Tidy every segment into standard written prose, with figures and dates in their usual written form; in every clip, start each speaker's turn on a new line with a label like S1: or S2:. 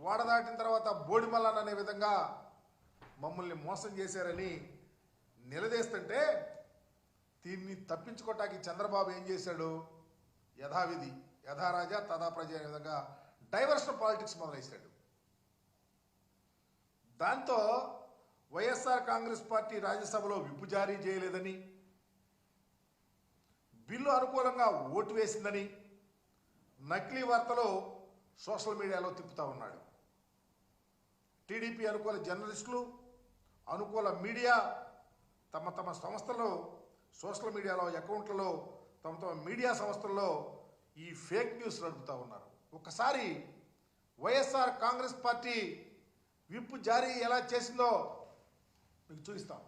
S1: వాడదాటిన తర్వాత బోడిమల్లన్ అనే విధంగా మమ్మల్ని మోసం చేశారని నిలదీస్తుంటే దీన్ని తప్పించుకోవటానికి చంద్రబాబు ఏం చేశాడు? యథావిధి యథారాజా తథా ప్రజ అనే విధంగా డైవర్షన్ పాలిటిక్స్ మొదలైశాడు. దాంతో వైఎస్ఆర్ కాంగ్రెస్ పార్టీ రాజ్యసభలో విప్పు జారీ చేయలేదని, బిల్లు అనుకూలంగా ఓటు వేసిందని నకిలీ వార్తలు సోషల్ మీడియాలో తిప్పుతూ ఉన్నాడు. టీడీపీ అనుకూల జర్నలిస్టులు, అనుకూల మీడియా తమ తమ సంస్థల్లో సోషల్ మీడియాలో అకౌంట్లలో తమ తమ మీడియా సంస్థల్లో ఈ ఫేక్ న్యూస్ నడుపుతూ ఉన్నారు. ఒకసారి వైఎస్ఆర్ కాంగ్రెస్ పార్టీ విప్ జారీ ఎలా చేసిందో మీకు చూపిస్తాం.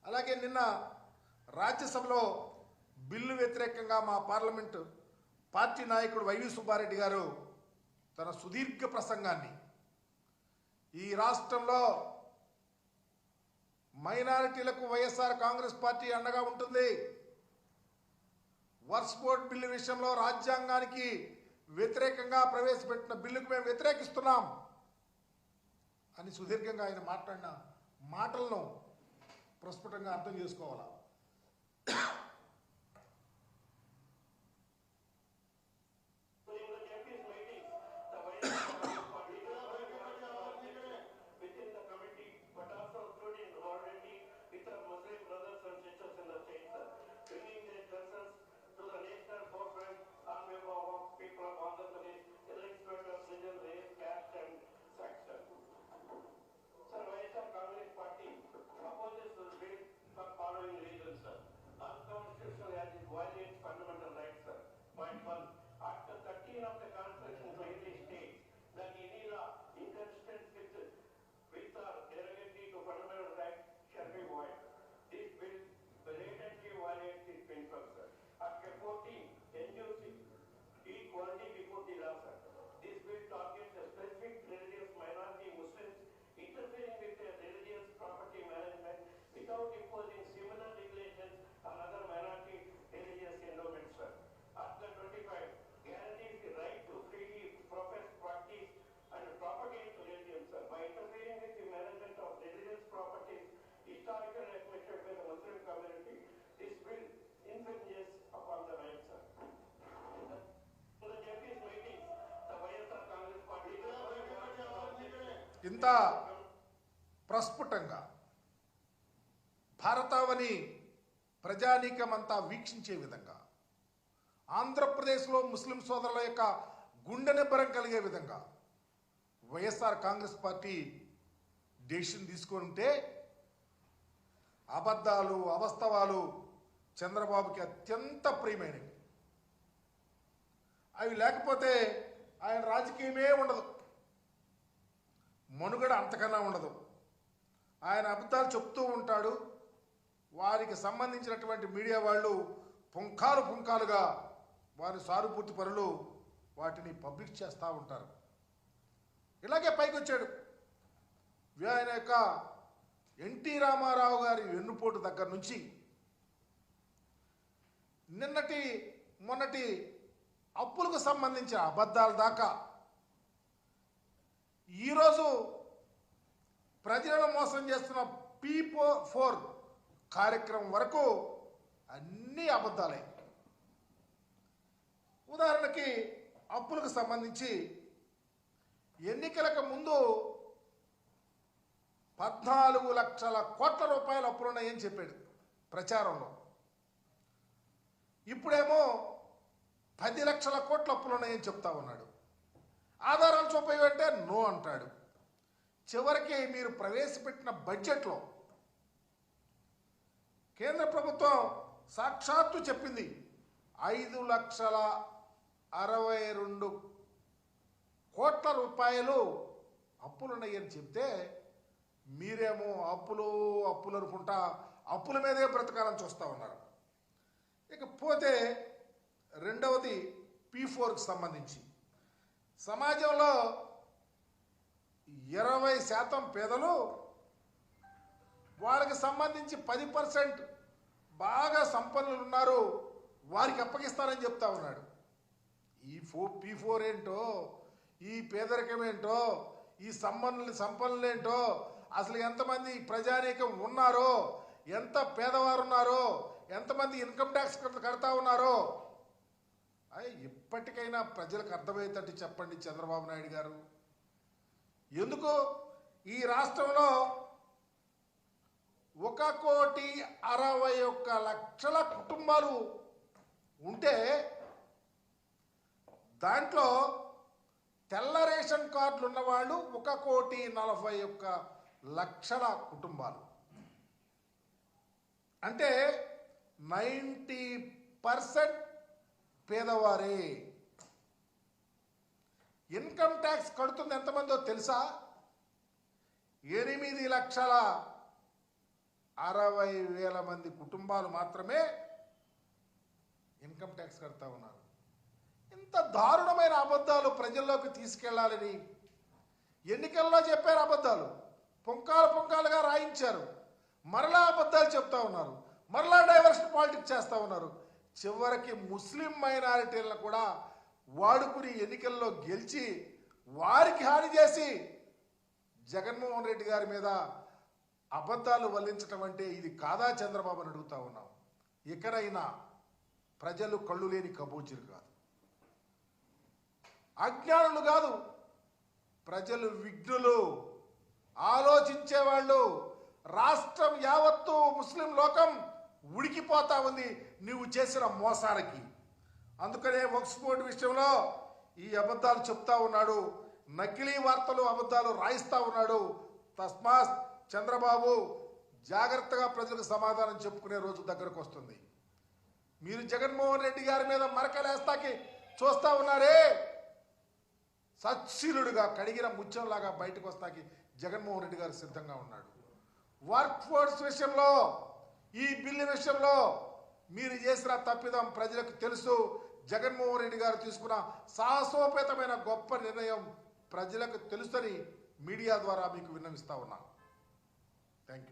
S1: అలాగే నిన్న రాజ్యసభలో బిల్లు వ్యతిరేకంగా మా పార్లమెంటు పార్టీ నాయకుడు వైవి సుబ్బారెడ్డి గారు తన సుదీర్ఘ ప్రసంగాన్ని, ఈ రాష్ట్రంలో మైనారిటీలకు వైఎస్ఆర్ కాంగ్రెస్ పార్టీ అండగా ఉంటుంది, వర్క్స్ బోర్డ్ బిల్లు విషయంలో రాజ్యాంగానికి వ్యతిరేకంగా ప్రవేశపెట్టిన బిల్లుకు మేము వ్యతిరేకిస్తున్నాం అని సుదీర్ఘంగా ఆయన మాట్లాడిన మాటలను ప్రస్ఫుటంగా అర్థం చేసుకోవాలా. ఇంత ప్రస్ఫుటంగా భారతావని ప్రజానీకమంతా వీక్షించే విధంగా, ఆంధ్రప్రదేశ్లో ముస్లిం సోదరుల యొక్క గుండె నిబ్బరం కలిగే విధంగా వైఎస్ఆర్ కాంగ్రెస్ పార్టీ డెసిషన్ తీసుకొని ఉంటే, అబద్ధాలు అవాస్తవాలు చంద్రబాబుకి అత్యంత ప్రియమైనవి. అవి లేకపోతే ఆయన రాజకీయమే ఉండదు, మనుగడ అంతకన్నా ఉండదు. ఆయన అబద్ధాలు చెప్తూ ఉంటాడు, వారికి సంబంధించినటువంటి మీడియా వాళ్ళు పుంఖాలుగా వారి సానుభూతి పరులు వాటిని పబ్లిష్ చేస్తూ ఉంటారు. ఇలాగే పైకి వచ్చాడు. ఆయన యొక్క ఎన్టీ రామారావు గారి వెన్నుపోటు దగ్గర నుంచి మొన్నటి అప్పులకు సంబంధించిన అబద్ధాల దాకా, ఈరోజు ప్రజలను మోసం చేస్తున్న P4 కార్యక్రమం వరకు అన్నీ అబద్ధాలే. ఉదాహరణకి అప్పులకు సంబంధించి ఎన్నికలకు ముందు 14 లక్షల కోట్ల రూపాయల అప్పులున్నాయని చెప్పాడు ప్రచారంలో. ఇప్పుడేమో 10 లక్షల కోట్ల అప్పులున్నాయని చెప్తా ఉన్నాడు. ఆధారాలు చూపేవంటే నో అంటాడు. చివరికి మీరు ప్రవేశపెట్టిన బడ్జెట్లో కేంద్ర ప్రభుత్వం సాక్షాత్తు చెప్పింది 5,62 కోట్ల రూపాయలు అప్పులున్నాయని చెప్తే, మీరేమో అప్పులు అనుకుంటా అప్పుల మీదే బ్రతకాలని చూస్తూ ఉన్నారు. ఇకపోతే రెండవది P4కి సంబంధించి, సమాజంలో 20% పేదలు, వాళ్ళకి సంబంధించి 10% బాగా సంపన్నులు ఉన్నారు, వారికి అప్పగిస్తారని చెప్తా ఉన్నాడు. ఈ P4 ఏంటో, ఈ పేదరికం ఏంటో, ఈ సంపన్నులు ఏంటో, అసలు ఎంతమంది ప్రజానీకం ఉన్నారో, ఎంత పేదవారు ఉన్నారో, ఎంతమంది ఇన్కమ్ ట్యాక్స్ కడతా ఉన్నారో ఇప్పటికైనా ప్రజలకు అర్థమయ్యేటట్టు చెప్పండి చంద్రబాబు నాయుడు గారు. ఎందుకు ఈ రాష్ట్రంలో 1,61,60,00,000 కుటుంబాలు ఉంటే దాంట్లో తెల్ల రేషన్ కార్డులు ఉన్నవాళ్ళు 1,41,40,00,000 కుటుంబాలు. అంటే 90% పేదవారే. ఇన్కమ్ ట్యాక్స్ కడుతుంది ఎంతమందో తెలుసా? 8,60,000 మంది కుటుంబాలు మాత్రమే ఇన్కమ్ ట్యాక్స్ కడతా ఉన్నారు. ఇంత దారుణమైన అబద్ధాలు ప్రజల్లోకి తీసుకెళ్లాలని ఎన్నికల్లో చెప్పారు. అబద్ధాలు పుంకాలుగా రాయించారు. మరలా అబద్ధాలు చెప్తా ఉన్నారు. మరలా డైవర్షన్ పాలిటిక్స్ చేస్తూ ఉన్నారు. చివరికి ముస్లిం మైనారిటీలను కూడా వాడుకుని ఎన్నికల్లో గెలిచి వారికి హాని చేసి జగన్మోహన్ రెడ్డి గారి మీద అబద్ధాలు వల్లించడం అంటే ఇది కాదా చంద్రబాబు అని అడుగుతా ఉన్నాం. ఇకనైనా ప్రజలు కళ్ళు లేని కబూజీలు కాదు, అజ్ఞానులు కాదు, ప్రజలు విఘ్నులు, ఆలోచించేవాళ్ళు. రాష్ట్రం యావత్తు ముస్లిం లోకం ఉడికిపోతా ఉంది నువ్వు చేసిన మోసాలకి. అందుకనే వక్ఫ్ బోర్డు విషయంలో ఈ అబద్ధాలు చెప్తా ఉన్నాడు, నకిలీ వార్తలు అబద్ధాలు రాయిస్తా ఉన్నాడు. తస్మాత్ చంద్రబాబు జాగ్రత్తగా ప్రజలకు సమాధానం చెప్పుకునే రోజు దగ్గరకు వస్తుంది. మీరు జగన్మోహన్ రెడ్డి గారి మీద మరకలేస్తాకి చూస్తా ఉన్నారే, సచ్చీలుడుగా కడిగిన ముత్యంలాగా బయటకు వస్తాకి జగన్మోహన్ రెడ్డి గారు సిద్ధంగా ఉన్నాడు. వర్క్ ఫోర్స్ విషయంలో, ఈ బిల్లు విషయంలో మీరు చేసిన తప్పిదం ప్రజలకు తెలుసు. జగన్మోహన్ రెడ్డి గారు తీసుకున్న సాహసోపేతమైన గొప్ప నిర్ణయం ప్రజలకు తెలుసని మీడియా ద్వారా మీకు విన్నవిస్తా ఉన్నా. Thank you.